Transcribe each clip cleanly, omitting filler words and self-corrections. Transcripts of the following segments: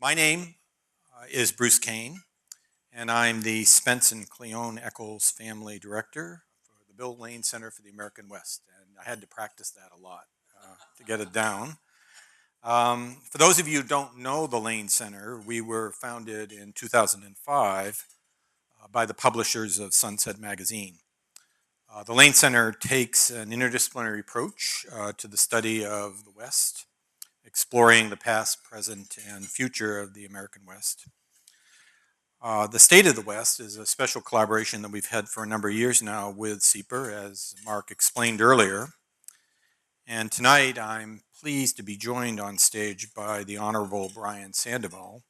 My name is Bruce Cain, and I'm the Spence and Cleone Eccles Family Director for the Bill Lane Center for the American West. And I had to practice that a lot to get it down. For those of you who don't know the Lane Center, we were founded in 2005 by the publishers of Sunset Magazine. The Lane Center takes an interdisciplinary approach to the study of the West, exploring the past, present, and future of the American West. The State of the West is a special collaboration that we've had for a number of years now with SIEPR, as Mark explained earlier. And tonight I'm pleased to be joined on stage by the Honorable Brian Sandoval,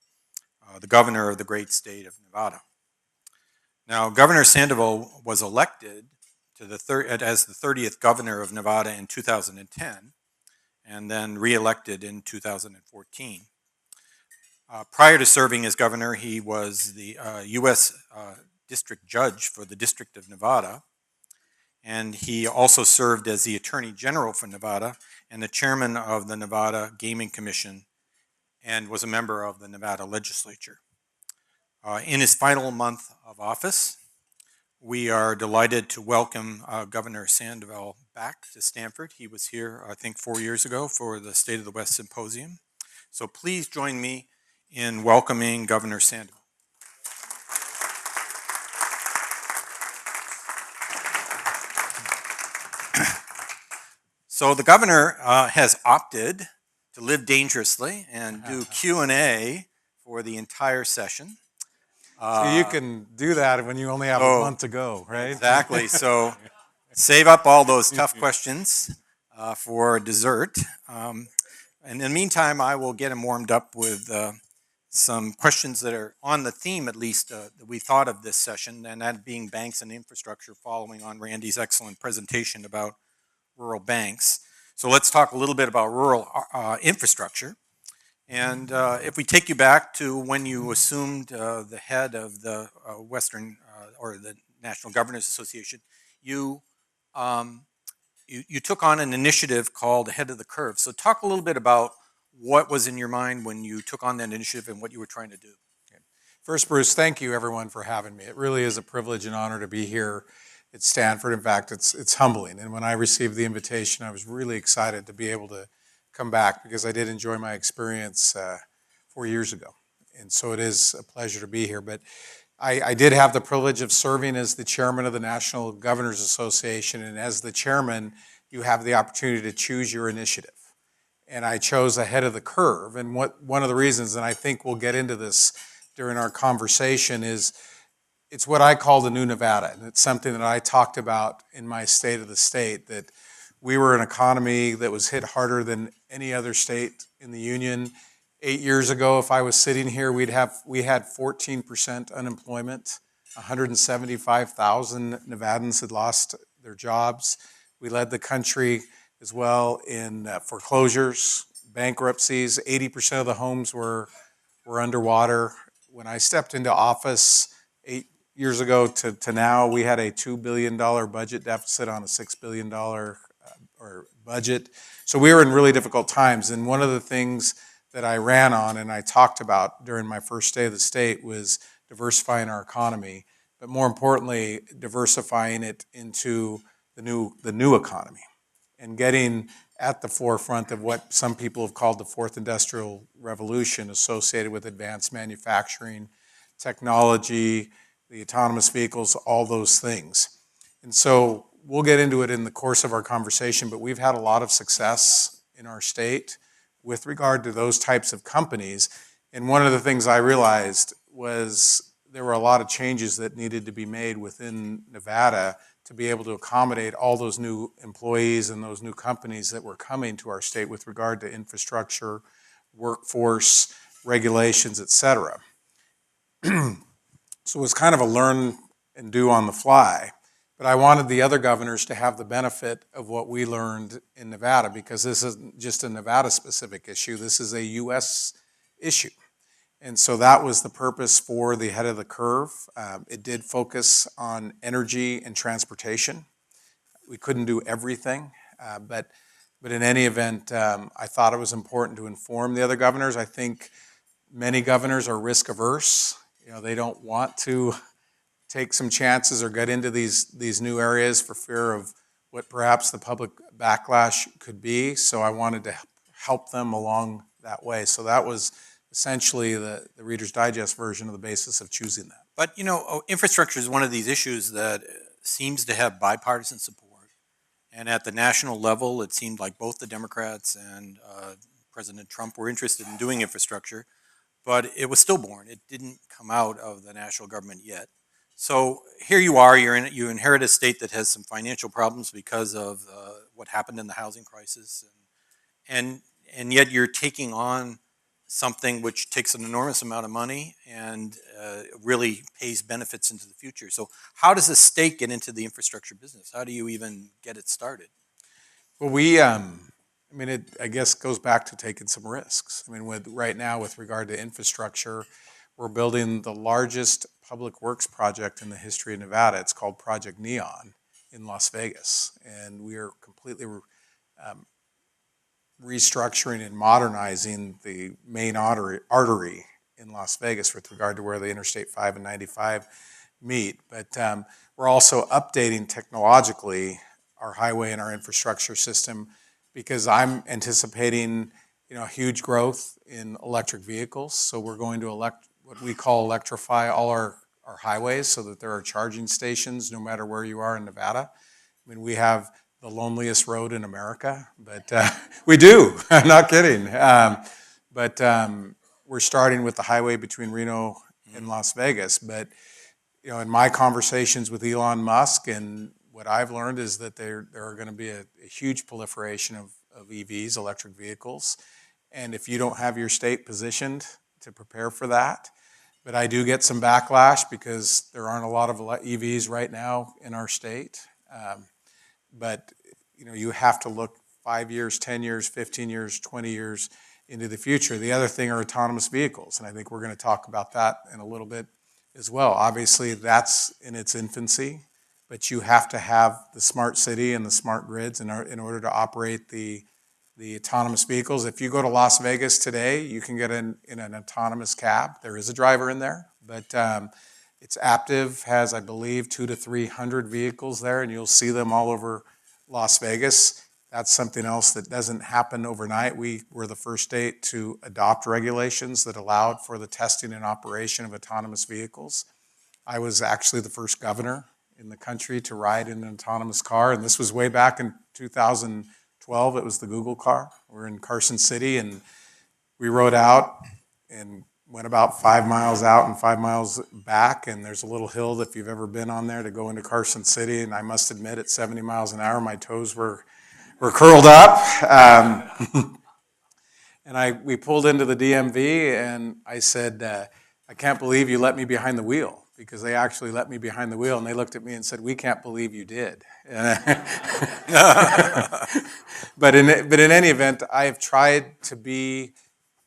the Governor of the great state of Nevada. Now, Governor Sandoval was elected to as the 30th Governor of Nevada in 2010, and then re-elected in 2014. Prior to serving as governor, he was the U.S. District Judge for the District of Nevada, and he also served as the Attorney General for Nevada and the Chairman of the Nevada Gaming Commission, and was a member of the Nevada Legislature. In his final month of office, we are delighted to welcome Governor Sandoval back to Stanford. He was here, I think, 4 years ago for the State of the West Symposium. So please join me in welcoming Governor Sandoval. So the governor has opted to live dangerously and do Q&A for the entire session. So you can do that when you only have a month to go, right? Exactly. So save up all those tough questions for dessert. And in the meantime, I will get him warmed up with some questions that are on the theme, at least, that we thought of this session, and that being banks and infrastructure, following on Randy's excellent presentation about rural banks. So let's talk a little bit about rural infrastructure. And if we take you back to when you assumed the head of the Western or the National Governors Association, you took on an initiative called Ahead of the Curve. So talk a little bit about what was in your mind when you took on that initiative and what you were trying to do. First, Bruce, thank you everyone for having me. It really is a privilege and honor to be here at Stanford. In fact, it's humbling. And when I received the invitation, I was really excited to be able to come back because I did enjoy my experience 4 years ago. And so it is a pleasure to be here. But I did have the privilege of serving as the chairman of the National Governors Association. And as the chairman, you have the opportunity to choose your initiative. And I chose Ahead of the Curve. And one of the reasons, and I think we'll get into this during our conversation, is it's what I call the new Nevada. And it's something that I talked about in my State of the State, that we were an economy that was hit harder than any other state in the union. 8 years ago, if I was sitting here, we had 14% unemployment. 175,000 Nevadans had lost their jobs. We led the country as well in foreclosures, bankruptcies. 80% of the homes were underwater. When I stepped into office 8 years ago to now, we had a $2 billion budget deficit on a $6 billion budget. So we were in really difficult times. And one of the things that I ran on and I talked about during my first day of the state was diversifying our economy, but more importantly, diversifying it into the new economy and getting at the forefront of what some people have called the fourth industrial revolution, associated with advanced manufacturing, technology, the autonomous vehicles, all those things. And so we'll get into it in the course of our conversation, but we've had a lot of success in our state with regard to those types of companies. And one of the things I realized was there were a lot of changes that needed to be made within Nevada to be able to accommodate all those new employees and those new companies that were coming to our state with regard to infrastructure, workforce, regulations, et cetera. So it was kind of a learn and do on the fly. But I wanted the other governors to have the benefit of what we learned in Nevada, because this isn't just a Nevada-specific issue. This is a U.S. issue. And so that was the purpose for the Ahead of the Curve. It did focus on energy and transportation. We couldn't do everything, but in any event, I thought it was important to inform the other governors. I think Many governors are risk averse. They don't want to take some chances or get into these new areas for fear of what perhaps the public backlash could be. So I wanted to help them along that way. So that was essentially the Reader's Digest version of the basis of choosing that. But infrastructure is one of these issues that seems to have bipartisan support. And at the national level, it seemed like both the Democrats and President Trump were interested in doing infrastructure, but it was stillborn. It didn't come out of the national government yet. So here you are. You inherit a state that has some financial problems because of what happened in the housing crisis, and and yet you're taking on something which takes an enormous amount of money and really pays benefits into the future. So how does the state get into the infrastructure business? How do you even get it started? Well, I guess goes back to taking some risks. Right now with regard to infrastructure, we're building the largest public works project in the history of Nevada. It's called Project Neon in Las Vegas, and we are completely restructuring and modernizing the main artery in Las Vegas with regard to where the Interstate 5 and 95 meet. But we're also updating technologically our highway and our infrastructure system because I'm anticipating huge growth in electric vehicles. So we're going to what we call electrify all our highways so that there are charging stations no matter where you are in Nevada. We have the loneliest road in America, but we do. I'm not kidding. But we're starting with the highway between Reno and Las Vegas. But in my conversations with Elon Musk, and what I've learned is that there are going to be a huge proliferation of EVs, electric vehicles, and if you don't have your state positioned to prepare for that, but I do get some backlash because there aren't a lot of EVs right now in our state. But you have to look 5 years, 10 years, 15 years, 20 years into the future. The other thing are autonomous vehicles, and I think we're going to talk about that in a little bit as well. Obviously, that's in its infancy, but you have to have the smart city and the smart grids in order to operate the autonomous vehicles. If you go to Las Vegas today, you can get in an autonomous cab. There is a driver in there, but it's Aptiv has, I believe, 200 to 300 vehicles there, and you'll see them all over Las Vegas. That's something else that doesn't happen overnight. We were the first state to adopt regulations that allowed for the testing and operation of autonomous vehicles. I was actually the first governor in the country to ride in an autonomous car, and this was way back in 2012. It was the Google car. We're in Carson City, and we rode out and went about 5 miles out and 5 miles back, and there's a little hill if you've ever been on there to go into Carson City, and I must admit at 70 miles an hour my toes were curled up. And we pulled into the DMV, and I said, I can't believe you let me behind the wheel, because they actually let me behind the wheel, and they looked at me and said, we can't believe you did. But in any event, I have tried to be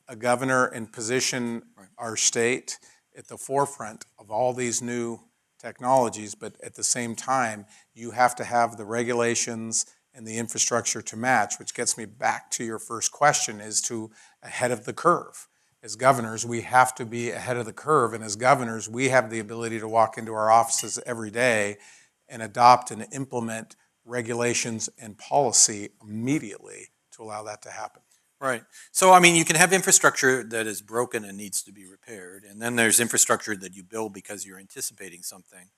a governor and position our state at the forefront of all these new technologies, but at the same time, you have to have the regulations and the infrastructure to match, which gets me back to your first question, is to ahead of the curve. As governors, we have to be ahead of the curve, and as governors, we have the ability to walk into our offices every day and adopt and implement regulations and policy immediately to allow that to happen. Right. So, you can have infrastructure that is broken and needs to be repaired, and then there's infrastructure that you build because you're anticipating something.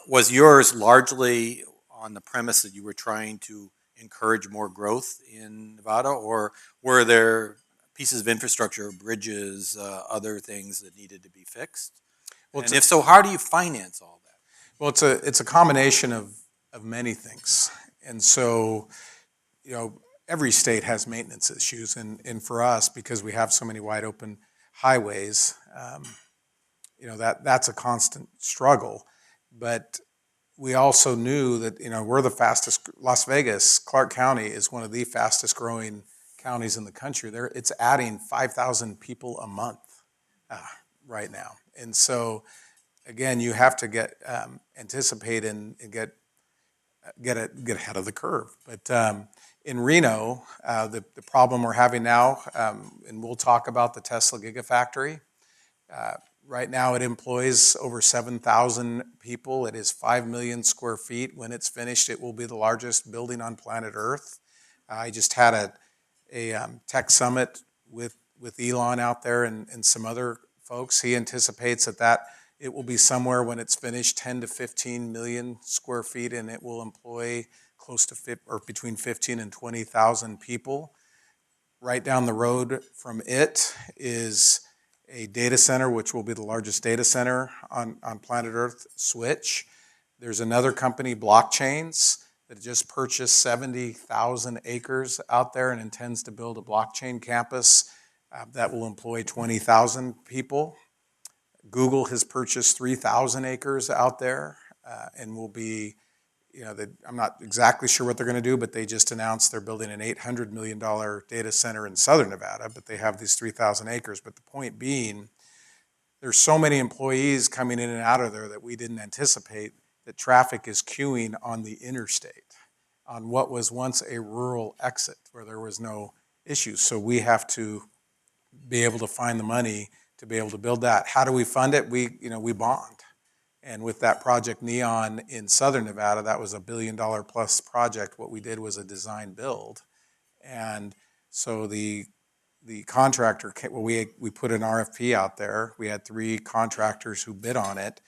Was yours largely on the premise that you were trying to encourage more growth in Nevada, or were there pieces of infrastructure, bridges, other things that needed to be fixed? Well, and if so, how do you finance all that? Well, it's a combination of many things, and so every state has maintenance issues, and for us, because we have so many wide open highways, that's a constant struggle. But we also knew that we're the fastest. Las Vegas, Clark County is one of the fastest growing counties in the country. It's adding 5,000 people a month right now, and so again, you have to anticipate and get ahead of the curve. But In Reno, the problem we're having now, and we'll talk about the Tesla Gigafactory. Right now it employs over 7,000 people. It is 5 million square feet. When it's finished, it will be the largest building on planet Earth. I just had a tech summit with Elon out there and some other folks. He anticipates that it will be somewhere when it's finished 10 to 15 million square feet, and it will employ close to between 15 and 20,000 people. Right down the road from it is a data center, which will be the largest data center on planet Earth, Switch. There's another company, Blockchains, that just purchased 70,000 acres out there and intends to build a blockchain campus that will employ 20,000 people. Google has purchased 3,000 acres out there and will be, I'm not exactly sure what they're going to do, but they just announced they're building an $800 million data center in southern Nevada, but they have these 3,000 acres. But the point being, there's so many employees coming in and out of there that we didn't anticipate that traffic is queuing on the interstate, on what was once a rural exit where there was no issues. So we have to be able to find the money to be able to build that. How do we fund it? We bond. And with that Project Neon in southern Nevada, that was $1 billion plus project. What we did was a design build. And so the contractor, we put an RFP out there. We had 3 contractors who bid on it,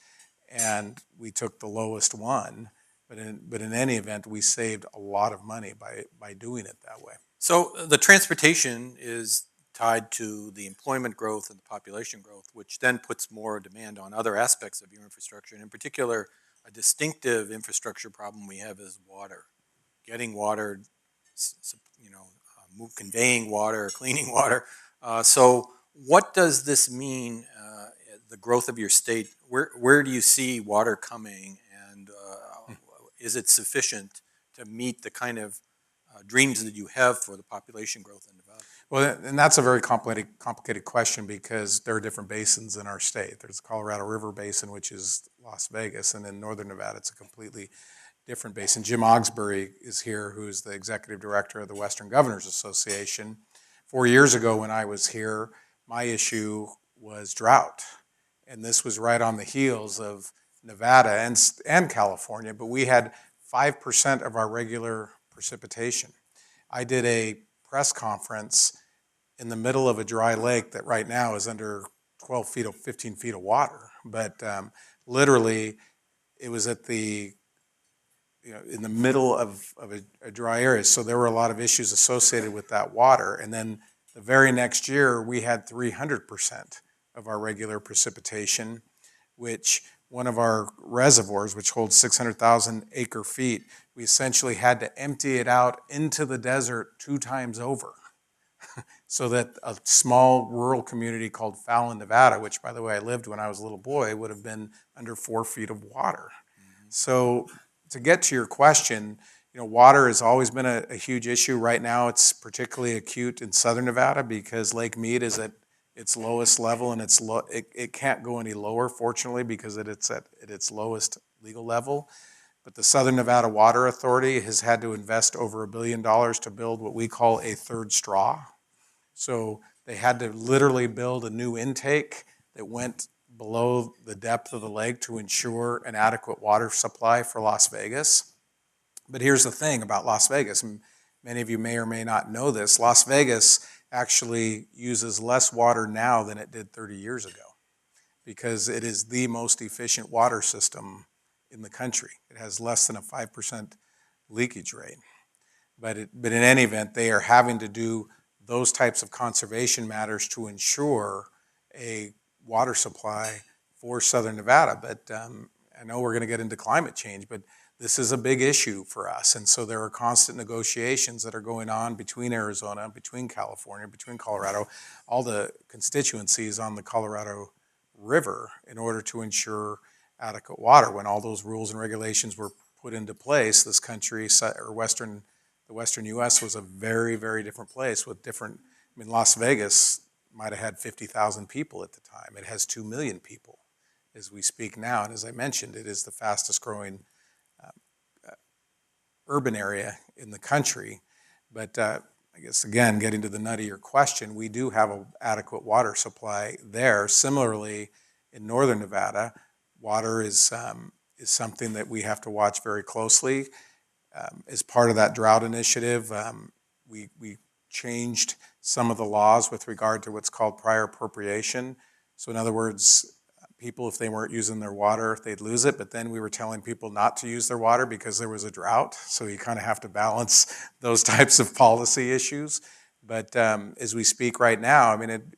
and we took the lowest one. But in any event, we saved a lot of money by doing it that way. So the transportation is tied to the employment growth and the population growth, which then puts more demand on other aspects of your infrastructure. And in particular, a distinctive infrastructure problem we have is water. Getting water, conveying water, cleaning water. So what does this mean, the growth of your state? Where do you see water coming, and is it sufficient to meet the kind of dreams that you have for the population growth in Nevada? Well, and that's a very complicated question because there are different basins in our state. There's the Colorado River Basin, which is Las Vegas, and in northern Nevada, it's a completely different basin. Jim Ogsbury is here, who's the executive director of the Western Governors Association. 4 years ago when I was here, my issue was drought. And this was right on the heels of Nevada and California, but we had 5% of our regular precipitation. I did a press conference in the middle of a dry lake that right now is under 12 feet or 15 feet of water. But literally, it was at in the middle of a dry area. So there were a lot of issues associated with that water. And then the very next year, we had 300% of our regular precipitation, which one of our reservoirs, which holds 600,000 acre feet, we essentially had to empty it out into the desert 2 times over so that a small rural community called Fallon, Nevada, which, by the way, I lived when I was a little boy, would have been under 4 feet of water. Mm-hmm. So to get to your question, water has always been a huge issue. Right now, it's particularly acute in southern Nevada because Lake Mead is at its lowest level, and it can't go any lower, fortunately, because it's at its lowest legal level. But the Southern Nevada Water Authority has had to invest over $1 billion to build what we call a third straw. So they had to literally build a new intake that went below the depth of the lake to ensure an adequate water supply for Las Vegas. But here's the thing about Las Vegas, and many of you may or may not know this. Las Vegas actually uses less water now than it did 30 years ago because it is the most efficient water system in the country. It has less than a 5% leakage rate. But in any event, they are having to do those types of conservation matters to ensure a water supply for Southern Nevada. But I know we're going to get into climate change, but this is a big issue for us. And so there are constant negotiations that are going on between Arizona, between California, between Colorado, all the constituencies on the Colorado River in order to ensure adequate water. When all those rules and regulations were put into place, this country, or the Western U.S. was a very, very different place with different, Las Vegas might have had 50,000 people at the time. It has 2 million people as we speak now. And as I mentioned, it is the fastest growing urban area in the country. But I guess, again, getting to the nut of your question, we do have an adequate water supply there. Similarly, in northern Nevada, water is something that we have to watch very closely. As part of that drought initiative, we changed some of the laws with regard to what's called prior appropriation. So in other words, people, if they weren't using their water, they'd lose it. But then we were telling people not to use their water because there was a drought. So you kind of have to balance those types of policy issues. But as we speak right now, I mean,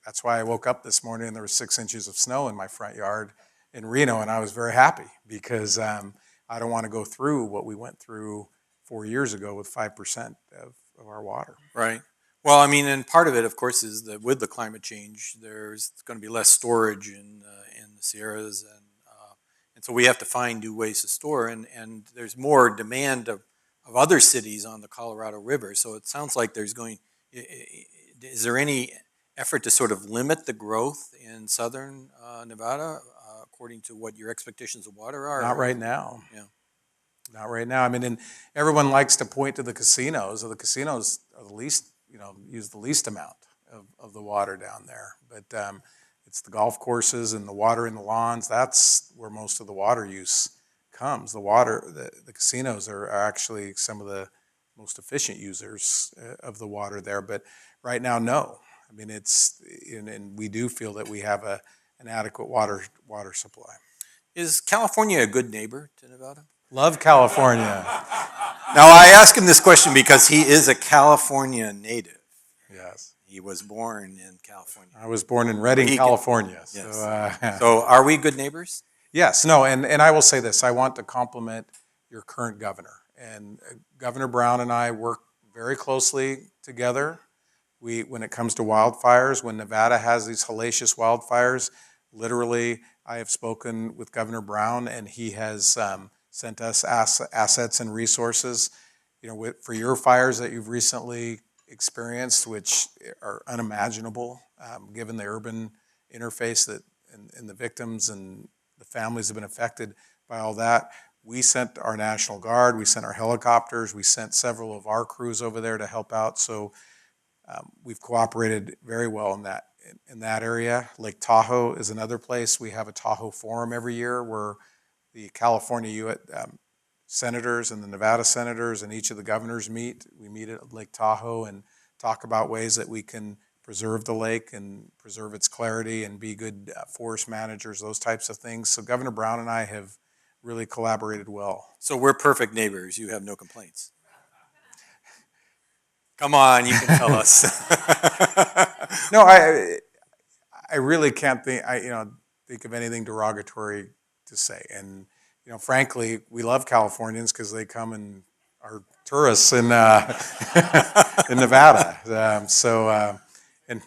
that's why I woke up this morning and there was 6 inches of snow in my front yard in Reno, and I was very happy because I don't want to go through what we went through 4 years ago with 5% of our water. Right. Well, I mean, and part of it, of course, is that with the climate change, there's going to be less storage in the Sierras, and so we have to find new ways to store, and there's more demand of other cities on the Colorado River. So it sounds like there's going. Is there any effort to sort of limit the growth in southern Nevada, according to what your expectations of water are? Not right now. Yeah. Not right now. I mean, and everyone likes to point to the casinos. The casinos are the least, use the least amount of the water down there. But it's the golf courses and the water in the lawns. That's where most of the water use comes. The casinos are actually some of the most efficient users of the water there. But right now, no. I mean, and we do feel that we have an adequate water supply. Is California a good neighbor to Nevada? Love California. Now, I ask him this question because he is a California native. Yes. He was born in California. I was born in Redding, California. Yes. So are we good neighbors? Yes. No, and I will say this. I want to compliment your current governor. And Governor Brown and I work very closely together. When it comes to wildfires, when Nevada has these hellacious wildfires, literally I have spoken with Governor Brown, and he has sent us assets and resources, for your fires that you've recently experienced, which are unimaginable, given the urban interface and the victims and the families have been affected by all that. We sent our National Guard, we sent our helicopters, we sent several of our crews over there to help out. So we've cooperated very well in that area. Lake Tahoe is another place. We have a Tahoe Forum every year where the California senators and the Nevada senators and each of the governors meet. We meet at Lake Tahoe and talk about ways that we can preserve the lake and preserve its clarity and be good forest managers, those types of things. So Governor Brown and I have really collaborated well. So we're perfect neighbors. You have no complaints. Come on, you can tell us. No, I really can't think of anything derogatory to say. And frankly, we love Californians because they come and are tourists in in Nevada. And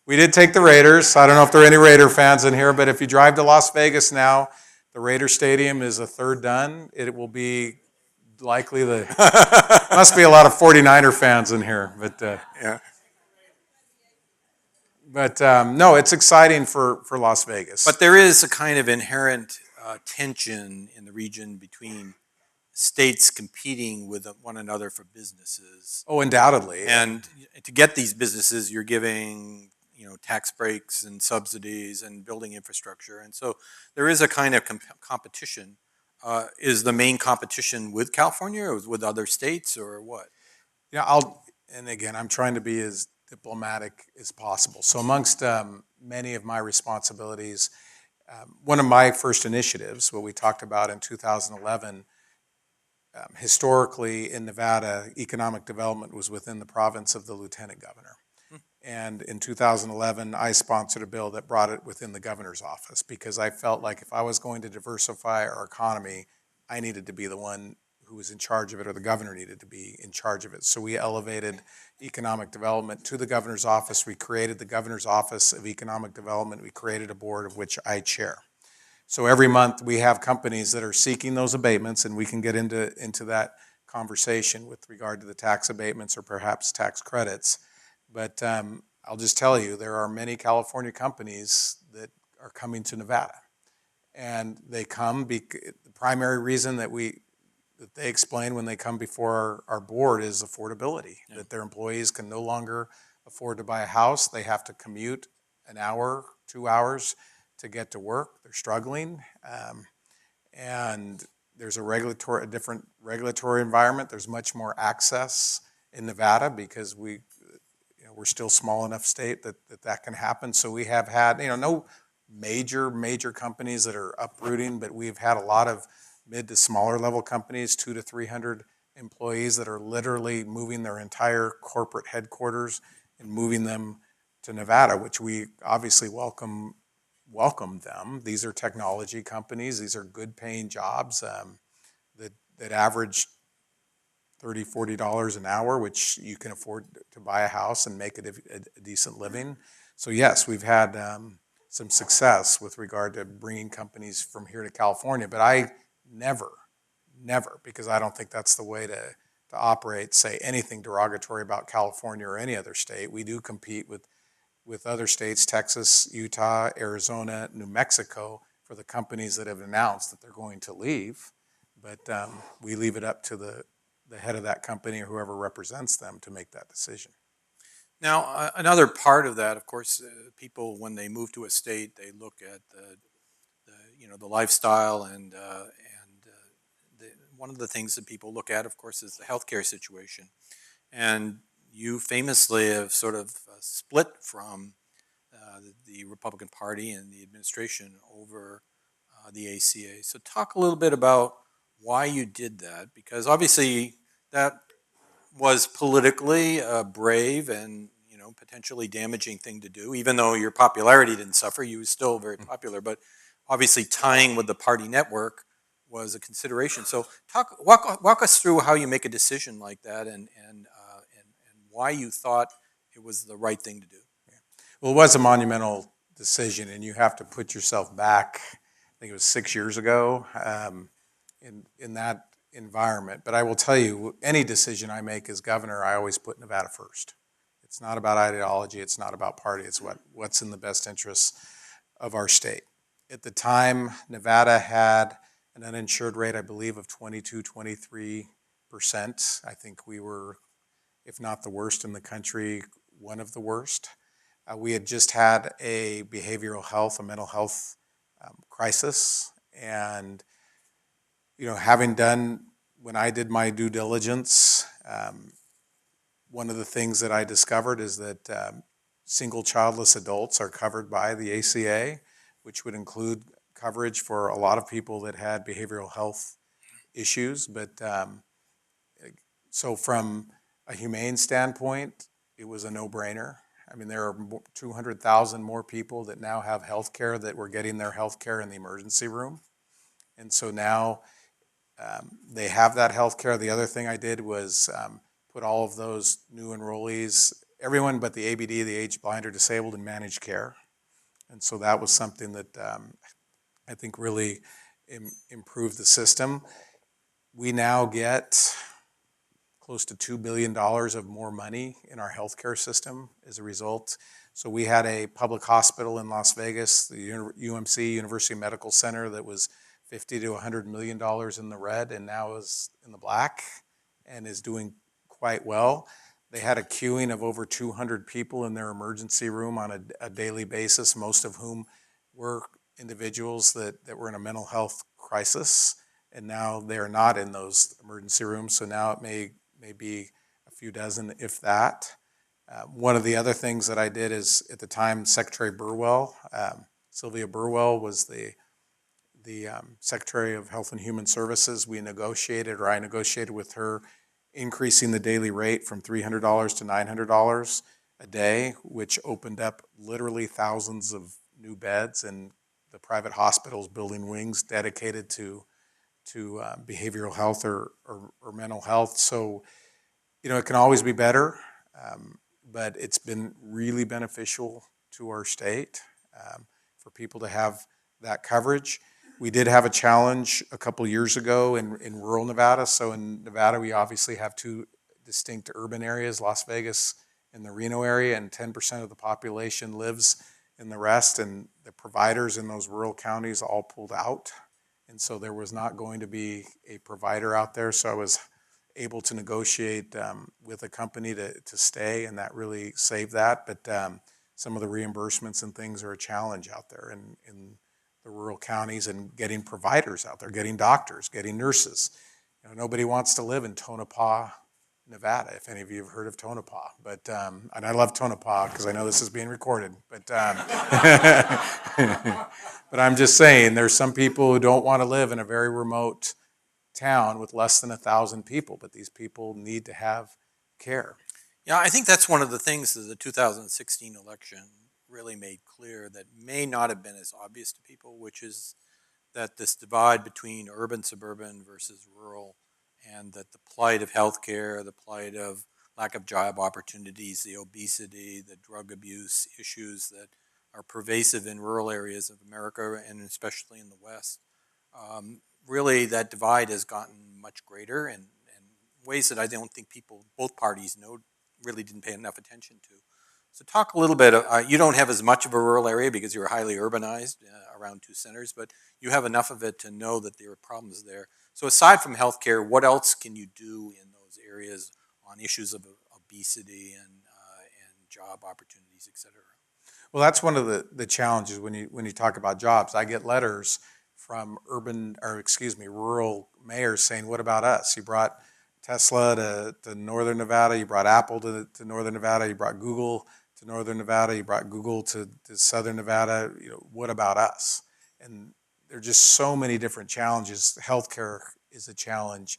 we did take the Raiders. I don't know if there are any Raider fans in here, but if you drive to Las Vegas now, the Raider Stadium is a third done. It will be likely must be a lot of 49er fans in here, but yeah. But no, it's exciting for Las Vegas. But there is a kind of inherent tension in the region between states competing with one another for businesses. Oh, undoubtedly. And to get these businesses, you're giving tax breaks and subsidies and building infrastructure, and so there is a kind of competition. Is the main competition with California or with other states or what? And again, I'm trying to be as diplomatic as possible. So amongst many of my responsibilities, one of my first initiatives, what we talked about in 2011, historically in Nevada, economic development was within the province of the lieutenant governor. And in 2011, I sponsored a bill that brought it within the governor's office because I felt like if I was going to diversify our economy, I needed to be the one who was in charge of it, or the governor needed to be in charge of it. So we elevated economic development to the governor's office. We created the governor's office of economic development. We created a board of which I chair. So every month we have companies that are seeking those abatements, and we can get into that conversation with regard to the tax abatements or perhaps tax credits. But I'll just tell you, there are many California companies that are coming to Nevada. And they come, the primary reason that that they explain when they come before our board is affordability, Yeah. that their employees can no longer afford to buy a house. They have to commute an hour, 2 hours to get to work. They're struggling. And there's a different regulatory environment. There's much more access in Nevada because we're still small enough state that can happen. So we have had, no major companies that are uprooting, but we've had a lot of mid to smaller level companies, 200 to 300 employees that are literally moving their entire corporate headquarters and moving them to Nevada, which we obviously welcome them. These are technology companies. These are good paying jobs that average $30, $40 an hour, which you can afford to buy a house and make it a decent living. So yes, we've had some success with regard to bringing companies from here to California, but I never, because I don't think that's the way to operate, say anything derogatory about California or any other state. We do compete with other states, Texas, Utah, Arizona, New Mexico, for the companies that have announced that they're going to leave. But we leave it up to the head of that company or whoever represents them to make that decision. Now, another part of that, of course, people when they move to a state, they look at the lifestyle one of the things that people look at, of course, is the healthcare situation. And you famously have sort of split from the Republican Party and the administration over the ACA. So talk a little bit about why you did that, because obviously that was politically brave and potentially damaging thing to do. Even though your popularity didn't suffer, you were still very popular. But obviously tying with the party network was a consideration. So walk us through how you make a decision like that and why you thought it was the right thing to do. Well, it was a monumental decision, and you have to put yourself back, I think it was 6 years ago, in that environment. But I will tell you, any decision I make as governor, I always put Nevada first. It's not about ideology, it's not about party, it's what's in the best interests of our state. At the time, Nevada had an uninsured rate, I believe, of 22, 23%. I think we were, if not the worst in the country, one of the worst. We had just had a mental health crisis, and having done, when I did my due diligence, one of the things that I discovered is that single childless adults are covered by the ACA, which would include coverage for a lot of people that had behavioral health issues. But so from a humane standpoint, it was a no-brainer. I mean, there are 200,000 more people that now have health care that were getting their health care in the emergency room. And so now they have that health care. The other thing I did was put all of those new enrollees, everyone but the ABD, the age blind or disabled, in managed care. And so that was something that I think really improved the system. We now get close to $2 billion of more money in our healthcare system as a result. So we had a public hospital in Las Vegas, the UMC, University Medical Center, that was $50 to $100 million in the red and now is in the black and is doing quite well. They had a queuing of over 200 people in their emergency room on a daily basis, most of whom were individuals that were in a mental health crisis, and now they are not in those emergency rooms, so now it may be a few dozen, if that. One of the other things that I did is, at the time, Secretary Burwell, Sylvia Burwell was the Secretary of Health and Human Services. I negotiated with her, increasing the daily rate from $300 to $900 a day, which opened up literally thousands of new beds, and the private hospitals building wings dedicated to behavioral health or mental health. So, it can always be better, but it's been really beneficial to our state for people to have that coverage. We did have a challenge a couple years ago in rural Nevada. So in Nevada, we obviously have two distinct urban areas, Las Vegas and the Reno area, and 10% of the population lives in the rest, and the providers in those rural counties all pulled out. And so there was not going to be a provider out there. So I was able to negotiate with a company to stay, and that really saved that. But some of the reimbursements and things are a challenge out there in the rural counties, and getting providers out there, getting doctors, getting nurses. Nobody wants to live in Tonopah, Nevada, if any of you have heard of Tonopah. But and I love Tonopah because I know this is being recorded. But but I'm just saying, there's some people who don't want to live in a very remote town with less than 1,000 people, but these people need to have care. Yeah, I think that's one of the things that the 2016 election really made clear that may not have been as obvious to people, which is that this divide between urban, suburban versus rural, and that the plight of healthcare, the plight of lack of job opportunities, the obesity, the drug abuse issues that are pervasive in rural areas of America and especially in the West, really that divide has gotten much greater in ways that I don't think people, both parties, really didn't pay enough attention to. So talk a little bit, you don't have as much of a rural area because you're highly urbanized around two centers, but you have enough of it to know that there are problems there. So aside from healthcare, what else can you do in those areas on issues of obesity and job opportunities, et cetera? Well, that's one of the challenges when you talk about jobs. I get letters from rural mayors saying, "What about us? You brought Tesla to Northern Nevada, you brought Apple to Northern Nevada, you brought Google to Northern Nevada, you brought Google to Southern Nevada. What about us?" And there are just so many different challenges. Healthcare is a challenge.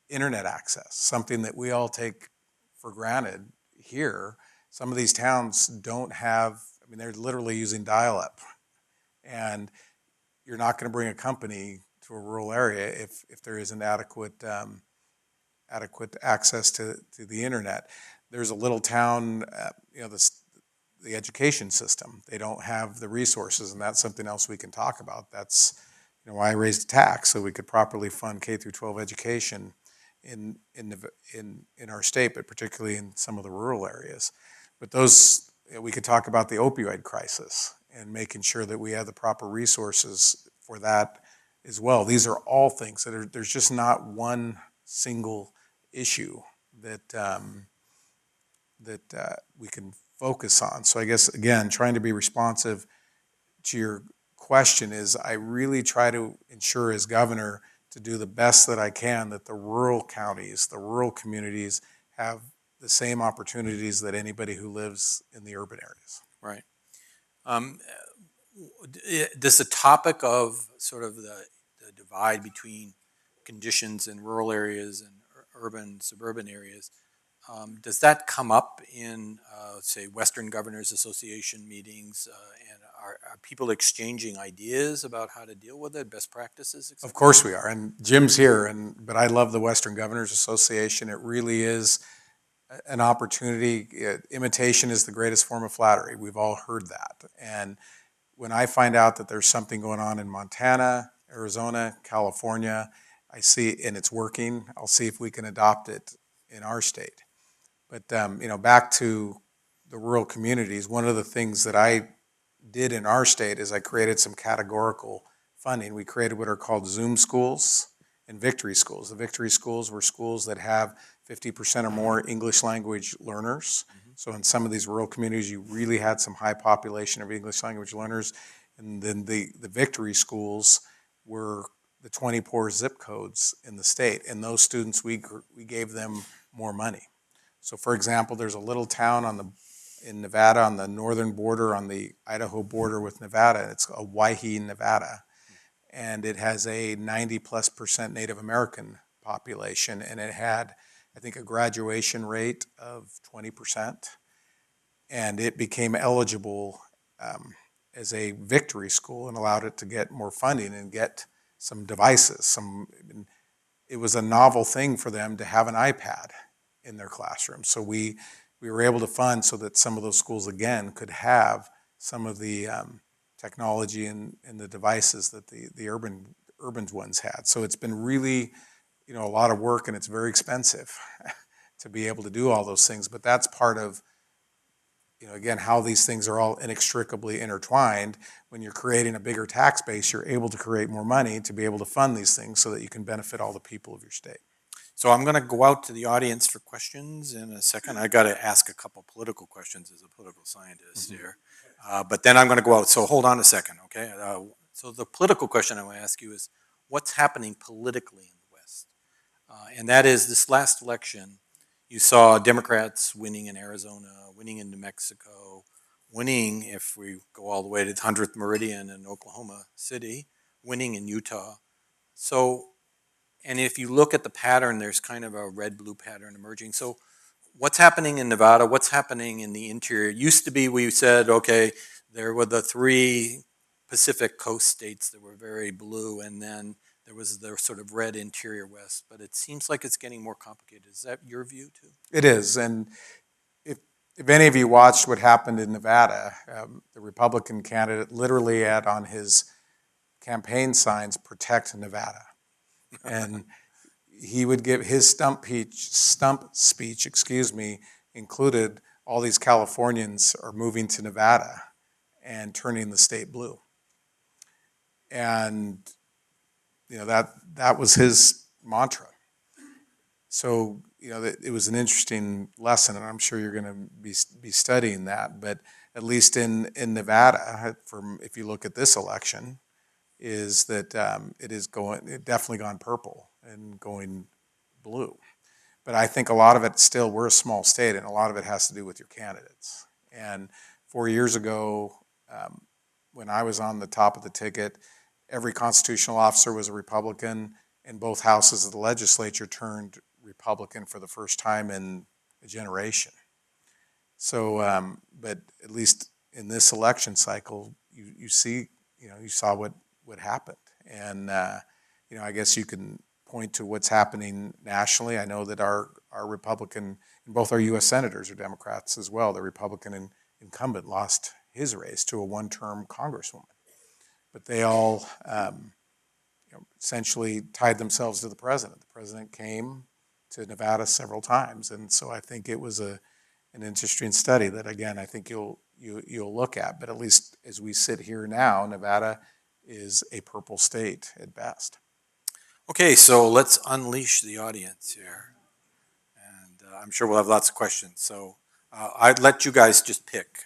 Internet access, something that we all take for granted here. Some of these towns don't have, they're literally using dial-up. And you're not going to bring a company to a rural area if there isn't adequate access to the internet. There's a little town, the education system. They don't have the resources, and that's something else we can talk about. That's why I raised a tax so we could properly fund K through 12 education in our state, but particularly in some of the rural areas. But those, we could talk about the opioid crisis and making sure that we have the proper resources for that as well. These are all things that there's just not one single issue that we can focus on. So I guess, again, trying to be responsive to your question is I really try to ensure as governor to do the best that I can that the rural counties, the rural communities have the same opportunities that anybody who lives in the urban areas. Right. Does the topic of sort of the divide between conditions in rural areas and urban, suburban areas, does that come up in, say, Western Governors Association meetings? And are people exchanging ideas about how to deal with it, best practices, etc.? Of course we are. And Jim's here, but I love the Western Governors Association. It really is an opportunity. Imitation is the greatest form of flattery. We've all heard that. And when I find out that there's something going on in Montana, Arizona, California, I see, and it's working, I'll see if we can adopt it in our state. But back to the rural communities, one of the things that I did in our state is I created some categorical funding. We created what are called Zoom schools and victory schools. The victory schools were schools that have 50% or more English language learners. Mm-hmm. So in some of these rural communities, you really had some high population of English language learners. And then the victory schools were the 20 poor zip codes in the state. And those students, we gave them more money. So for example, there's a little town in Nevada on the northern border, on the Idaho border with Nevada. It's called Waihe, Nevada. And it has a 90+% Native American population. And it had, I think, a graduation rate of 20%. And it became eligible as a victory school and allowed it to get more funding and get some devices. It was a novel thing for them to have an iPad in their classroom. So we were able to fund so that some of those schools, again, could have some of the technology and the devices that the urban ones had. So it's been really, a lot of work, and it's very expensive to be able to do all those things. But that's part of again, how these things are all inextricably intertwined. When you're creating a bigger tax base, you're able to create more money to be able to fund these things so that you can benefit all the people of your state. So I'm going to go out to the audience for questions in a second. I got to ask a couple political questions as a political scientist here, but then I'm going to go out. So hold on a second, okay? So the political question I want to ask you is, what's happening politically in the West? And that is, this last election, you saw Democrats winning in Arizona, winning in New Mexico, winning, if we go all the way to the 100th Meridian in Oklahoma City, winning in Utah. So, and if you look at the pattern, there's kind of a red-blue pattern emerging. So what's happening in Nevada? What's happening in the interior? It used to be, we said, okay, there were the three Pacific coast states that were very blue, and then there was the sort of red interior West. But it seems like it's getting more complicated. Is that your view, too? It is, and if any of you watched what happened in Nevada, the Republican candidate literally had on his campaign signs, "Protect Nevada." And he would give his stump speech, included all these Californians are moving to Nevada and turning the state blue. And that was his mantra. So it was an interesting lesson, and I'm sure you're going to be studying that. But at least in Nevada, if you look at this election, is that it definitely gone purple and going blue. But I think a lot of it still, we're a small state, and a lot of it has to do with your candidates. And 4 years ago, when I was on the top of the ticket, every constitutional officer was a Republican, and both houses of the legislature turned Republican for the first time in a generation. So, but at least in this election cycle, you saw what happened. And, I guess you can point to what's happening nationally. I know that our Republican, and both our U.S. senators are Democrats as well. The Republican incumbent lost his race to a one-term congresswoman. But they all essentially tied themselves to the president. The president came to Nevada several times. And so I think it was an interesting study that, again, I think you'll look at. But at least as we sit here now, Nevada is a purple state at best. Okay, so let's unleash the audience here. And I'm sure we'll have lots of questions. So I'd let you guys just pick.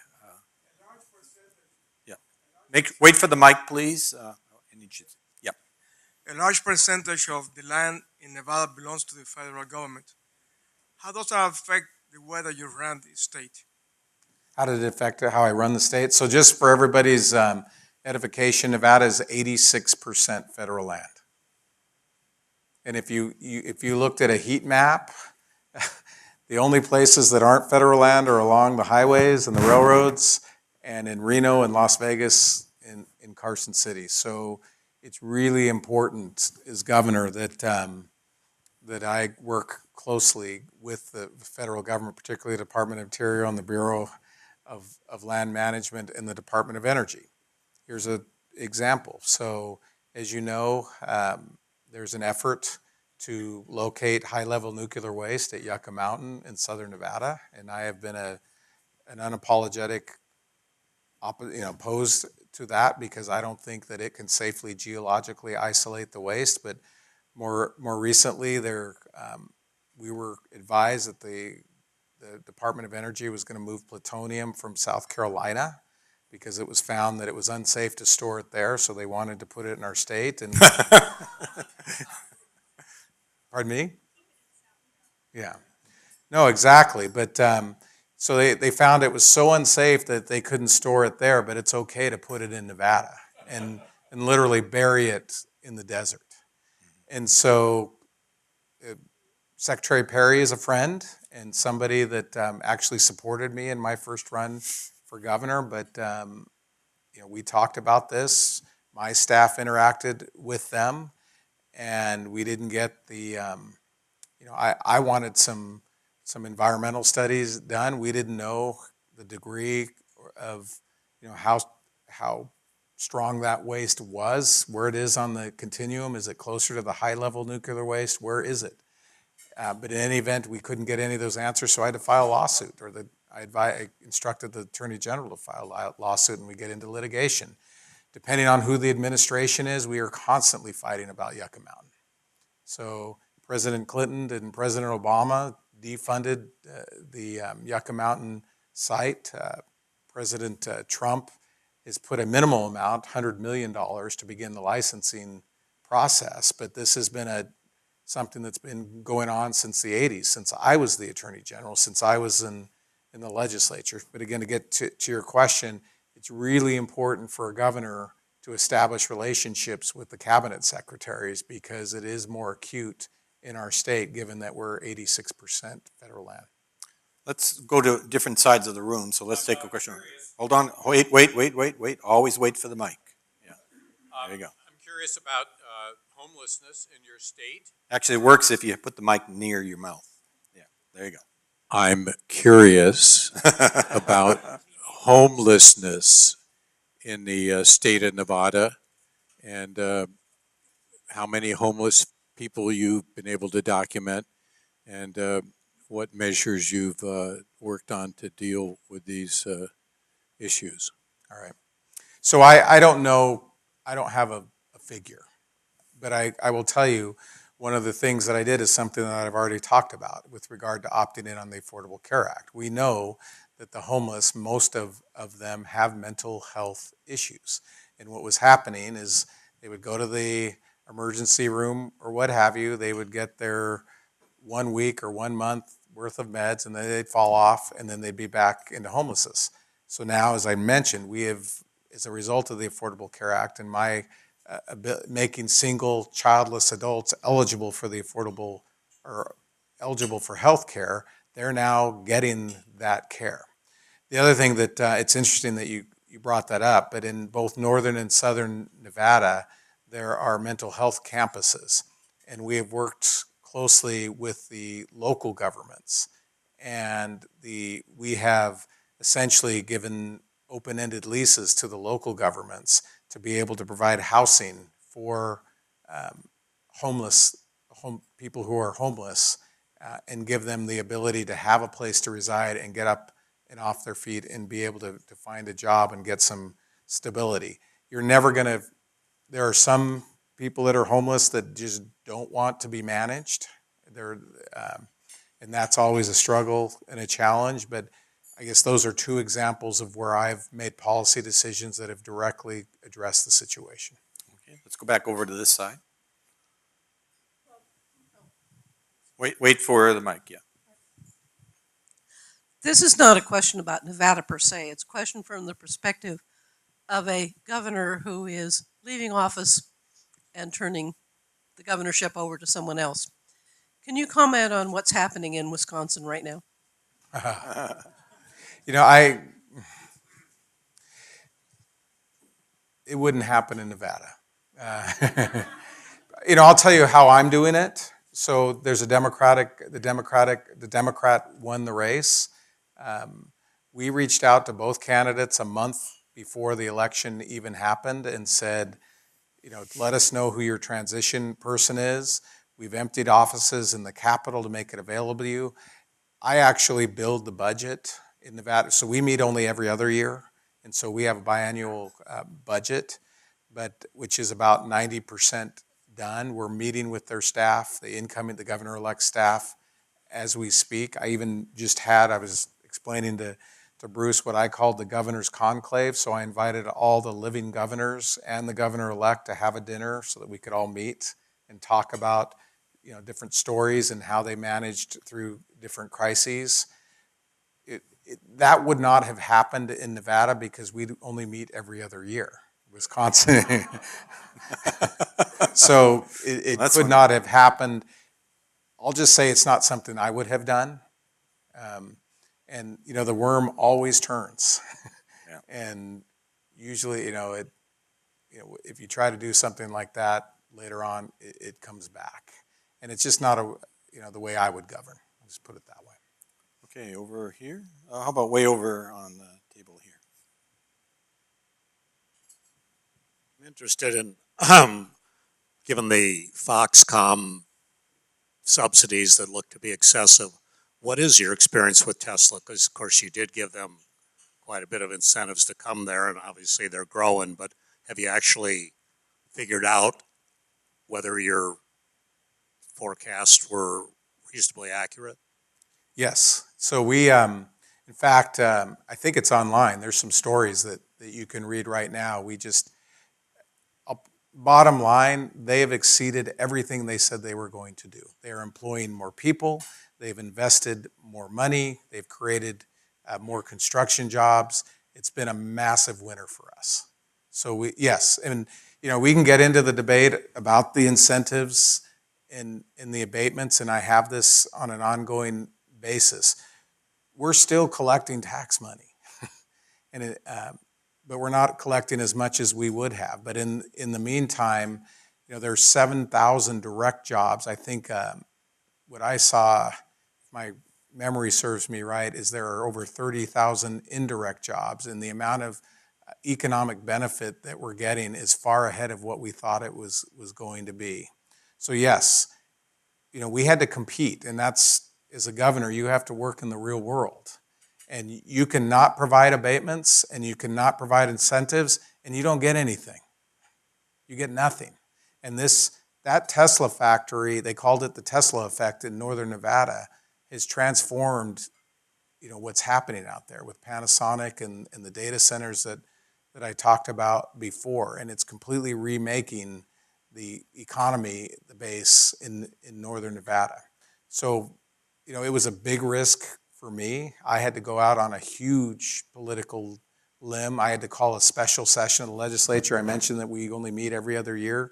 Yeah. Wait for the mic, please. Yep. A large percentage of the land in Nevada belongs to the federal government. How does that affect the way that you run the state? How did it affect how I run the state? So just for everybody's edification, Nevada is 86% federal land. And if you looked at a heat map, the only places that aren't federal land are along the highways and the railroads, and in Reno and Las Vegas, in Carson City. So it's really important as governor that I work closely with the federal government, particularly the Department of Interior and the Bureau of Land Management and the Department of Energy. Here's an example. So as you know, there's an effort to locate high-level nuclear waste at Yucca Mountain in southern Nevada, and I have been an unapologetic opposed to that because I don't think that it can safely geologically isolate the waste. But more recently, we were advised that the Department of Energy was going to move plutonium from South Carolina because it was found that it was unsafe to store it there, so they wanted to put it in our state. And pardon me? Yeah. No, exactly. But so they found it was so unsafe that they couldn't store it there, but it's okay to put it in Nevada and literally bury it in the desert. And so Secretary Perry is a friend and somebody that actually supported me in my first run for governor, but we talked about this. My staff interacted with them, and we didn't get the, I wanted some environmental studies done. We didn't know the degree of, how strong that waste was, where it is on the continuum. Is it closer to the high-level nuclear waste? Where is it? But in any event, we couldn't get any of those answers, so I had to file a lawsuit, or I instructed the Attorney General to file a lawsuit, and we get into litigation. Depending on who the administration is, we are constantly fighting about Yucca Mountain. So President Clinton and President Obama defunded the Yucca Mountain site. President Trump has put a minimal amount, $100 million, to begin the licensing process. But this has been something that's been going on since the 80s, since I was the Attorney General, since I was in the legislature. But again, to get to your question, it's really important for a governor to establish relationships with the cabinet secretaries because it is more acute in our state, given that we're 86% federal land. Let's go to different sides of the room, so let's take a question. Hold on, wait. Always wait for the mic. Yeah, there you go. I'm curious about homelessness in your state. Actually, it works if you put the mic near your mouth. Yeah, there you go. I'm curious about homelessness in the state of Nevada and how many homeless people you've been able to document and what measures you've worked on to deal with these issues. All right. So I don't know, I don't have a figure, but I will tell you one of the things that I did is something that I've already talked about with regard to opting in on the Affordable Care Act. We know that the homeless, most of them have mental health issues. And what was happening is they would go to the emergency room or what have you, they would get their 1 week or 1 month worth of meds and then they'd fall off and then they'd be back into homelessness. So now, as I mentioned, we have, as a result of the Affordable Care Act and my making single childless adults eligible for the affordable or eligible for health care, they're now getting that care. The other thing that it's interesting that you brought that up, but in both northern and southern Nevada, there are mental health campuses, and we have worked closely with the local governments, and we have essentially given open-ended leases to the local governments to be able to provide housing for people who are homeless and give them the ability to have a place to reside and get up and off their feet and be able to find a job and get some stability. You're never going to, there are some people that are homeless that just don't want to be managed. And that's always a struggle and a challenge, but I guess those are two examples of where I've made policy decisions that have directly addressed the situation. Okay, let's go back over to this side. Wait for the mic, yeah. This is not a question about Nevada per se. It's a question from the perspective of a governor who is leaving office and turning the governorship over to someone else. Can you comment on what's happening in Wisconsin right now? You know, it wouldn't happen in Nevada. You know, I'll tell you how I'm doing it. So there's the Democrat won the race. We reached out to both candidates a month before the election even happened and said, you know, let us know who your transition person is. We've emptied offices in the Capitol to make it available to you. I actually build the budget in Nevada. So we meet only every other year. And so we have a biannual budget, which is about 90% done. We're meeting with their staff, the governor-elect staff, as we speak. I was explaining to Bruce what I called the governor's conclave. So I invited all the living governors and the governor-elect to have a dinner so that we could all meet and talk about, you know, different stories and how they managed through different crises. That would not have happened in Nevada because we only meet every other year. Wisconsin. So it could not have happened. I'll just say it's not something I would have done. And, you know, the worm always turns. Yeah. And usually, you know, if you try to do something like that later on, it comes back. And it's just not the way I would govern. I'll just put it that way. Okay, over here. How about way over on the table here? I'm interested in, given the Foxconn subsidies that look to be excessive, what is your experience with Tesla? Because, of course, you did give them quite a bit of incentives to come there, and obviously they're growing, but have you actually figured out whether your forecasts were reasonably accurate? Yes. So we, in fact, I think it's online. There's some stories that you can read right now. Bottom line, they have exceeded everything they said they were going to do. They are employing more people. They've invested more money. They've created more construction jobs. It's been a massive winner for us. So yes, and we can get into the debate about the incentives in the abatements, and I have this on an ongoing basis. We're still collecting tax money, and but we're not collecting as much as we would have. But in the meantime, there's 7,000 direct jobs. I think what I saw, if my memory serves me right, is there are over 30,000 indirect jobs, and the amount of economic benefit that we're getting is far ahead of what we thought it was going to be. So yes, we had to compete, and that's, as a governor, you have to work in the real world. And you cannot provide abatements, and you cannot provide incentives, and you don't get anything. You get nothing. And that Tesla factory, they called it the Tesla effect in northern Nevada, has transformed what's happening out there with Panasonic and the data centers that I talked about before. And it's completely remaking the economy, the base in northern Nevada. So, it was a big risk for me. I had to go out on a huge political limb. I had to call a special session of the legislature. I mentioned that we only meet every other year.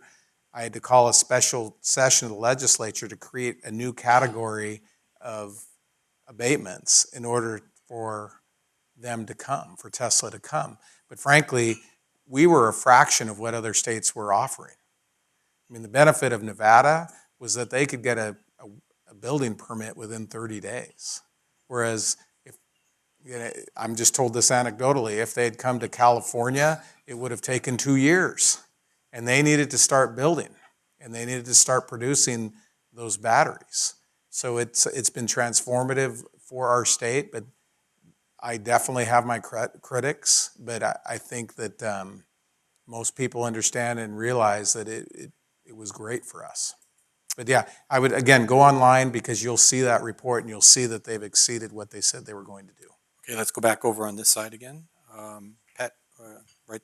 I had to call a special session of the legislature to create a new category of abatements in order for them to come, for Tesla to come. But frankly, we were a fraction of what other states were offering. I mean, the benefit of Nevada was that they could get a building permit within 30 days. Whereas, I'm just told this anecdotally, if they'd come to California, it would have taken 2 years. And they needed to start building, and they needed to start producing those batteries. So it's been transformative for our state, but I definitely have my critics, but I think that most people understand and realize that it was great for us. But yeah, I would, again, go online because you'll see that report and you'll see that they've exceeded what they said they were going to do. Okay, let's go back over on this side again. Pat, right?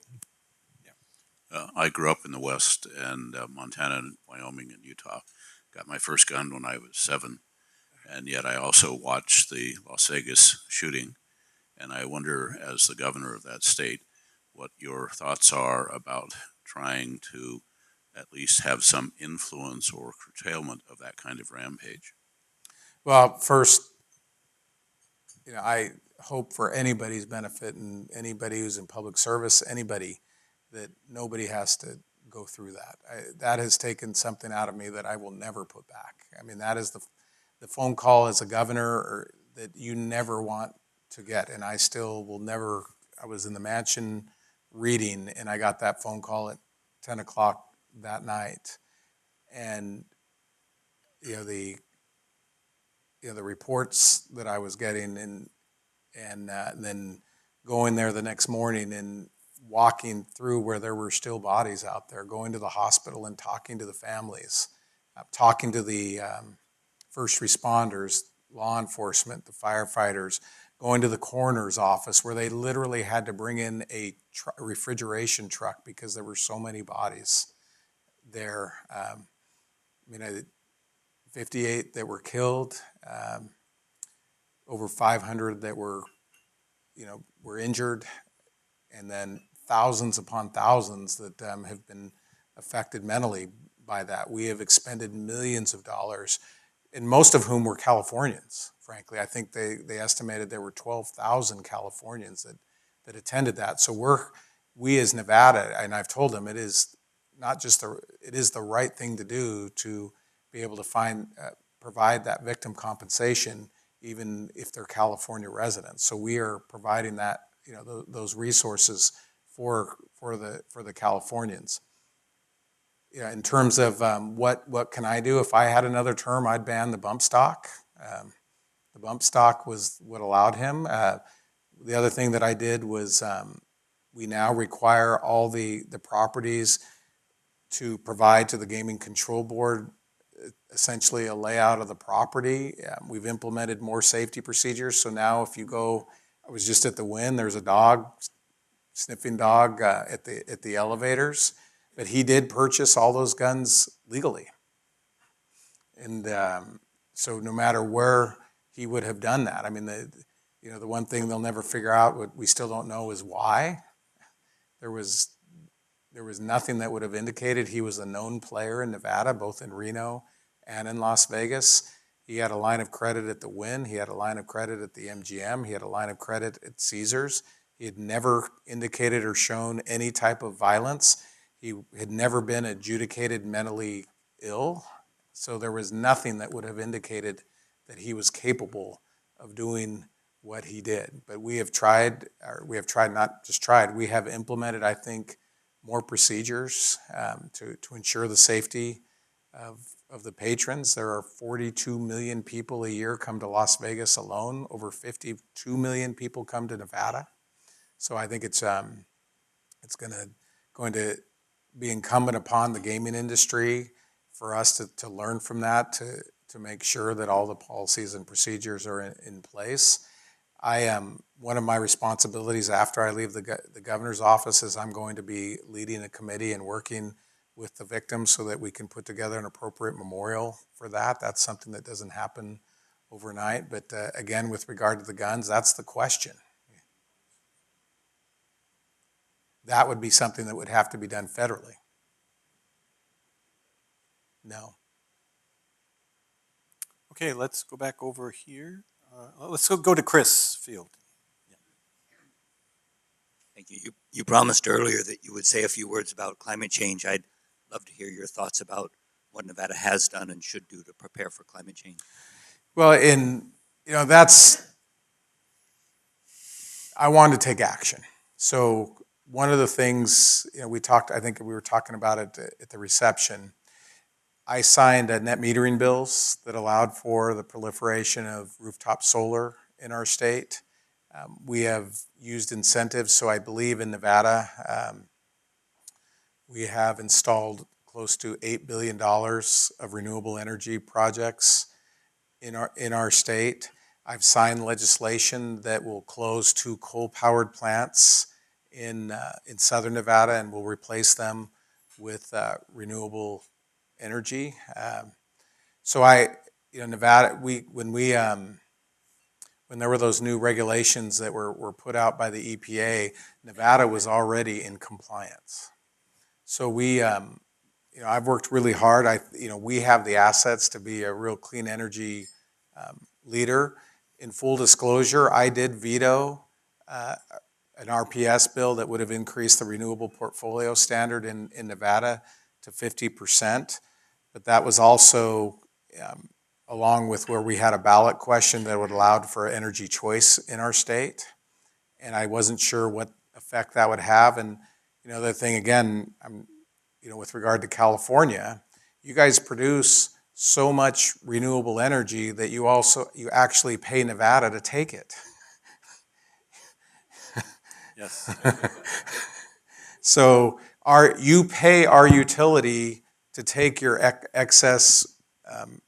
I grew up in the West, and Montana, Wyoming, and Utah. Got my first gun when I was 7, and yet I also watched the Las Vegas shooting. And I wonder, as the governor of that state, what your thoughts are about trying to at least have some influence or curtailment of that kind of rampage. Well, first, I hope for anybody's benefit and anybody who's in public service, anybody, that nobody has to go through that. That has taken something out of me that I will never put back. I mean, that is the phone call as a governor that you never want to get. And I still will never, I was in the mansion reading, and I got that phone call at 10 o'clock that night. And, the reports that I was getting and then going there the next morning and walking through where there were still bodies out there, going to the hospital and talking to the families, talking to the first responders, law enforcement, the firefighters, going to the coroner's office where they literally had to bring in a refrigeration truck because there were so many bodies there. 58 that were killed, over 500 that were injured, and then thousands upon thousands that have been affected mentally by that. We have expended millions of dollars, and most of whom were Californians, frankly. I think they estimated there were 12,000 Californians that attended that. So we as Nevada, and I've told them it is not just it is the right thing to do to be able to provide that victim compensation, even if they're California residents. So we are providing that, those resources for the Californians. In terms of what can I do? If I had another term, I'd ban the bump stock. The The bump stock was what allowed him. The other thing that I did was we now require all the properties to provide to the Gaming Control Board essentially a layout of the property. We've implemented more safety procedures. So now if you go, I was just at the Wynn, there's a dog, sniffing dog at the elevators, but he did purchase all those guns legally. And so no matter where he would have done that, I mean, the one thing they'll never figure out, what we still don't know, is why. There was nothing that would have indicated he was a known player in Nevada, both in Reno and in Las Vegas. He had a line of credit at the Wynn. He had a line of credit at the MGM. He had a line of credit at Caesars. He had never indicated or shown any type of violence. He had never been adjudicated mentally ill. So there was nothing that would have indicated that he was capable of doing what he did. But we have tried, not just tried, we have implemented, I think, more procedures to ensure the safety of the patrons. There are 42 million people a year come to Las Vegas alone. Over 52 million people come to Nevada. So I think it's going to be incumbent upon the gaming industry for us to learn from that, to make sure that all the policies and procedures are in place. One of my responsibilities after I leave the governor's office is I'm going to be leading a committee and working with the victims so that we can put together an appropriate memorial for that. That's something that doesn't happen overnight. But again, with regard to the guns, that's the question. That would be something that would have to be done federally. No. Okay, let's go back over here. Let's go to Chris Field. Thank you. You promised earlier that you would say a few words about climate change. I'd love to hear your thoughts about what Nevada has done and should do to prepare for climate change. Well, I wanted to take action. So one of the things, I think we were talking about it at the reception. I signed net metering bills that allowed for the proliferation of rooftop solar in our state. We have used incentives, so I believe in Nevada, we have installed close to $8 billion of renewable energy projects in our state. I've signed legislation that will close 2 coal-powered plants in southern Nevada and will replace them with renewable energy. So Nevada, when there were those new regulations that were put out by the EPA, Nevada was already in compliance. So I've worked really hard. We have the assets to be a real clean energy leader. In full disclosure, I did veto an RPS bill that would have increased the renewable portfolio standard in Nevada to 50%. But that was also along with where we had a ballot question that would allow for energy choice in our state. And I wasn't sure what effect that would have. And the other thing, again, with regard to California, you guys produce so much renewable energy that you actually pay Nevada to take it. Yes. So you pay our utility to take your excess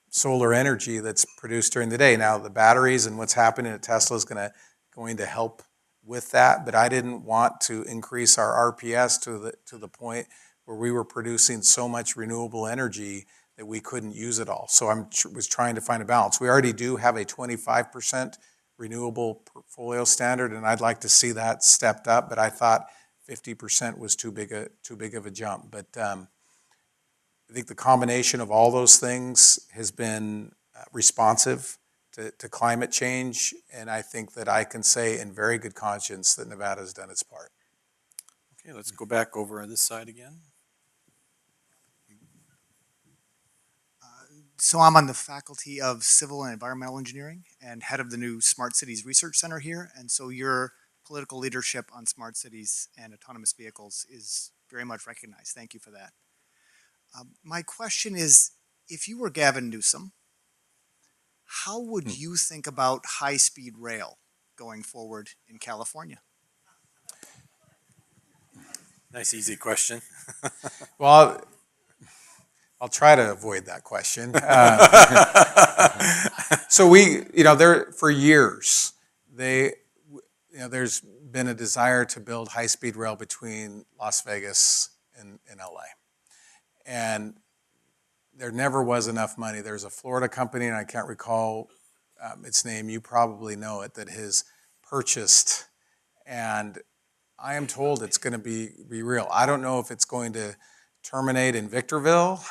solar energy that's produced during the day. Now the batteries and what's happening at Tesla is going to help with that, but I didn't want to increase our RPS to the point where we were producing so much renewable energy that we couldn't use it all. So I was trying to find a balance. We already do have a 25% renewable portfolio standard, and I'd like to see that stepped up, but I thought 50% was too big of a jump. But I think the combination of all those things has been responsive to climate change, and I think that I can say in very good conscience that Nevada has done its part. Okay, let's go back over on this side again. So I'm on the faculty of Civil and Environmental Engineering and head of the new Smart Cities Research Center here. And so your political leadership on smart cities and autonomous vehicles is very much recognized. Thank you for that. My question is, if you were Gavin Newsom, How would you think about high-speed rail going forward in California? Nice, easy question. Well, I'll try to avoid that question. So there for years, there's been a desire to build high-speed rail between Las Vegas and LA. And there never was enough money. There's a Florida company, and I can't recall its name. You probably know it, that has purchased, and I am told it's going to be real. I don't know if it's going to terminate in Victorville,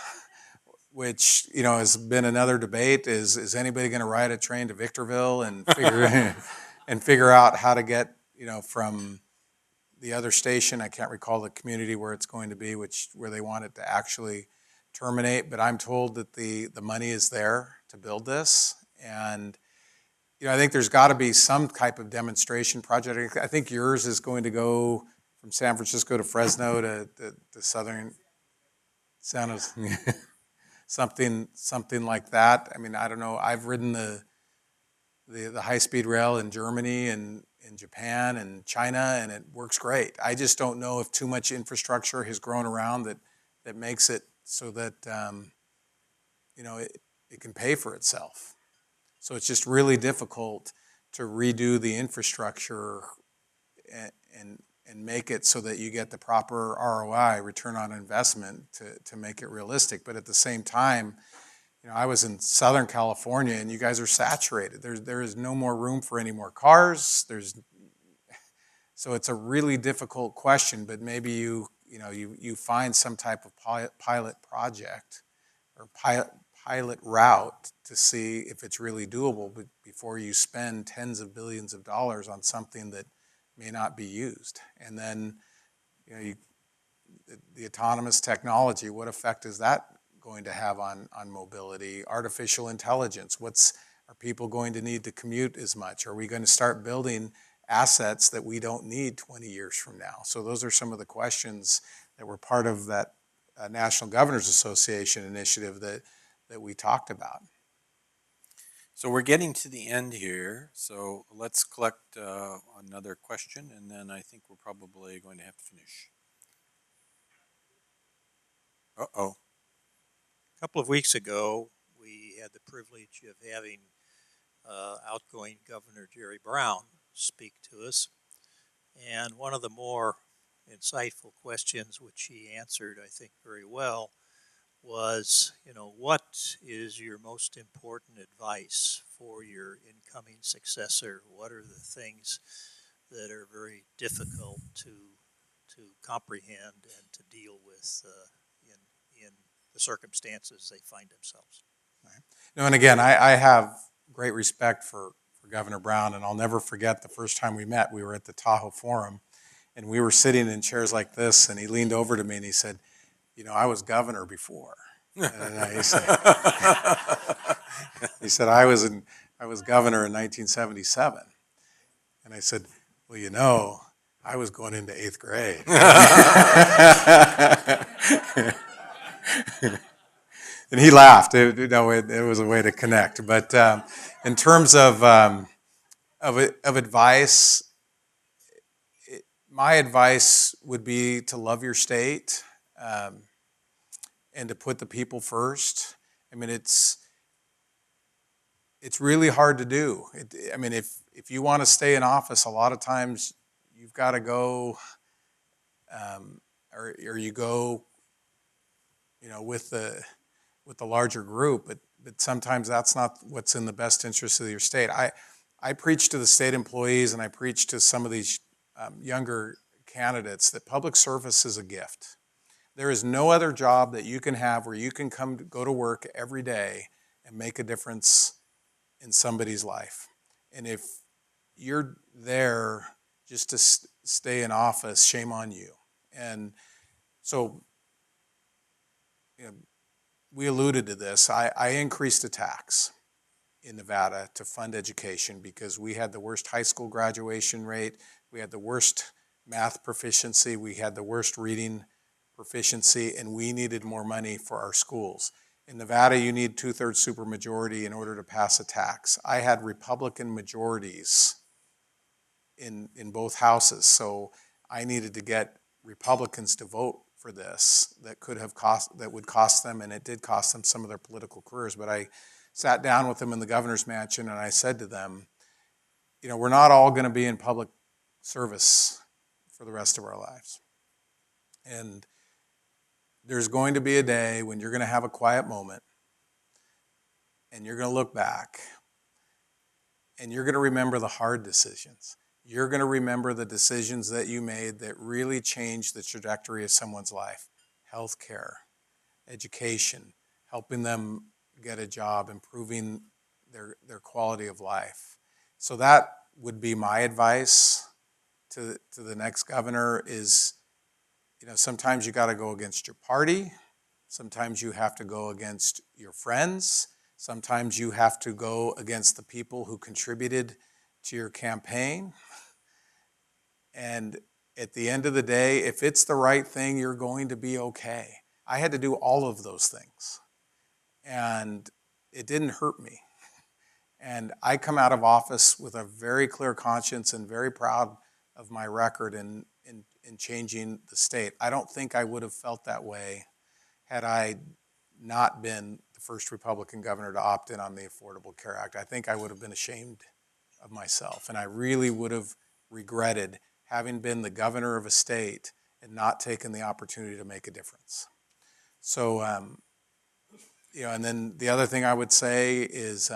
which has been another debate. Is anybody going to ride a train to Victorville and figure out how to get from the other station? I can't recall the community where it's going to be, where they want it to actually terminate. But I'm told that the money is there to build this, and I think there's got to be some type of demonstration project. I think yours is going to go from San Francisco to Fresno to southern San Jose. Something like that. I mean, I don't know. I've ridden the high-speed rail in Germany and in Japan and China, and it works great. I just don't know if too much infrastructure has grown around that makes it so that it can pay for itself. So it's just really difficult to redo the infrastructure and make it so that you get the proper ROI, return on investment, to make it realistic. But at the same time, I was in Southern California, and you guys are saturated. There is no more room for any more cars. So it's a really difficult question. But maybe you find some type of pilot project or pilot route to see if it's really doable before you spend tens of billions of dollars on something that may not be used. And then the autonomous technology, what effect is that going to have on mobility? Artificial intelligence, are people going to need to commute as much? Are we going to start building assets that we don't need 20 years from now? So those are some of the questions that were part of that National Governors Association initiative that we talked about. So we're getting to the end here, so let's collect another question, and then I think we're probably going to have to finish. Uh-oh. A couple of weeks ago, we had the privilege of having outgoing Governor Jerry Brown speak to us, and one of the more insightful questions, which he answered, I think, very well, was, what is your most important advice for your incoming successor? What are the things that are very difficult to comprehend and to deal with in the circumstances they find themselves? Right. And again, I have great respect for Governor Brown, and I'll never forget the first time we met. We were at the Tahoe Forum, and we were sitting in chairs like this, and he leaned over to me and he said, I was governor before. And he said, I was governor in 1977. And I said, well, I was going into 8th grade. And he laughed. It was a way to connect. But in terms of advice, my advice would be to love your state. And to put the people first. I mean, it's really hard to do. If you want to stay in office, a lot of times you've got to go, or you go, with the larger group. But sometimes that's not what's in the best interest of your state. I preach to the state employees, and I preach to some of these younger candidates that public service is a gift. There is no other job that you can have where you can go to work every day and make a difference in somebody's life. And if you're there just to stay in office, shame on you. And so, we alluded to this. I increased the tax in Nevada to fund education because we had the worst high school graduation rate, we had the worst math proficiency, we had the worst reading proficiency, and we needed more money for our schools. In Nevada, you need 2/3 supermajority in order to pass a tax. I had Republican majorities in both houses, so I needed to get Republicans to vote for this that would cost them, and it did cost them some of their political careers. But I sat down with them in the governor's mansion and I said to them, we're not all going to be in public service for the rest of our lives. And there's going to be a day when you're going to have a quiet moment and you're going to look back and you're going to remember the hard decisions. You're going to remember the decisions that you made that really changed the trajectory of someone's life. Healthcare, education, helping them get a job, improving their quality of life. So that would be my advice to the next governor is, sometimes you got to go against your party. Sometimes you have to go against your friends. Sometimes you have to go against the people who contributed to your campaign. And at the end of the day, if it's the right thing, you're going to be okay. I had to do all of those things. And it didn't hurt me. And I come out of office with a very clear conscience and very proud of my record in changing the state. I don't think I would have felt that way had I not been the first Republican governor to opt in on the Affordable Care Act. I think I would have been ashamed of myself, and I really would have regretted having been the governor of a state and not taken the opportunity to make a difference. So, and then the other thing I would say is,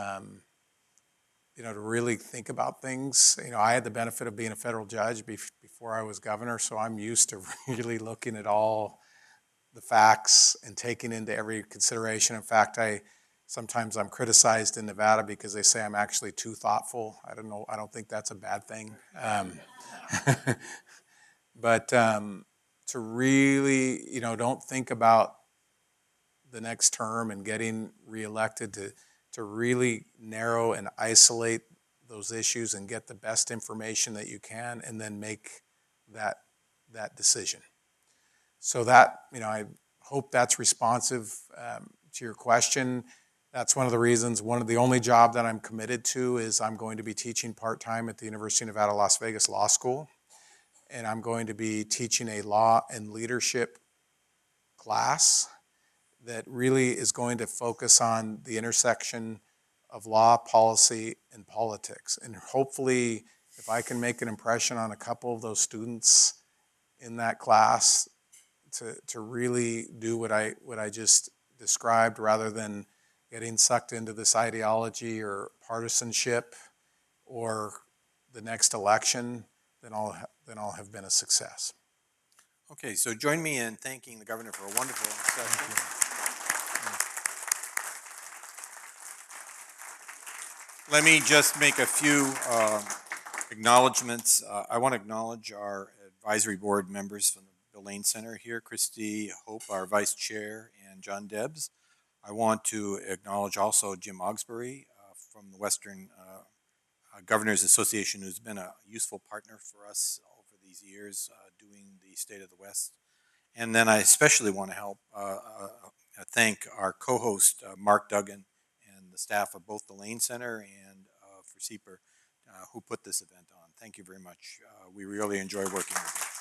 to really think about things. I had the benefit of being a federal judge before I was governor, so I'm used to really looking at all the facts and taking into every consideration. In fact, sometimes I'm criticized in Nevada because they say I'm actually too thoughtful. I don't know. I don't think that's a bad thing. But to really, don't think about the next term and getting reelected, to really narrow and isolate those issues and get the best information that you can and then make that decision. So that, I hope that's responsive to your question. That's one of the reasons, the only job that I'm committed to is I'm going to be teaching part-time at the University of Nevada, Las Vegas Law School. And I'm going to be teaching a law and leadership class that really is going to focus on the intersection of law, policy, and politics. And hopefully, if I can make an impression on a couple of those students in that class to really do what I just described, rather than getting sucked into this ideology or partisanship or the next election, then I'll have been a success. Okay, so join me in thanking the governor for a wonderful session. Let me just make a few acknowledgments. I want to acknowledge our advisory board members from the Bill Lane Center here, Christy Hope, our vice chair, and John Debs. I want to acknowledge also Jim Ogsbury from the Western Governors Association, who's been a useful partner for us over these years doing the State of the West. And then I especially want to thank our co-host, Mark Duggan, and the staff of both the Lane Center and for SIEPR who put this event on. Thank you very much. We really enjoy working with you.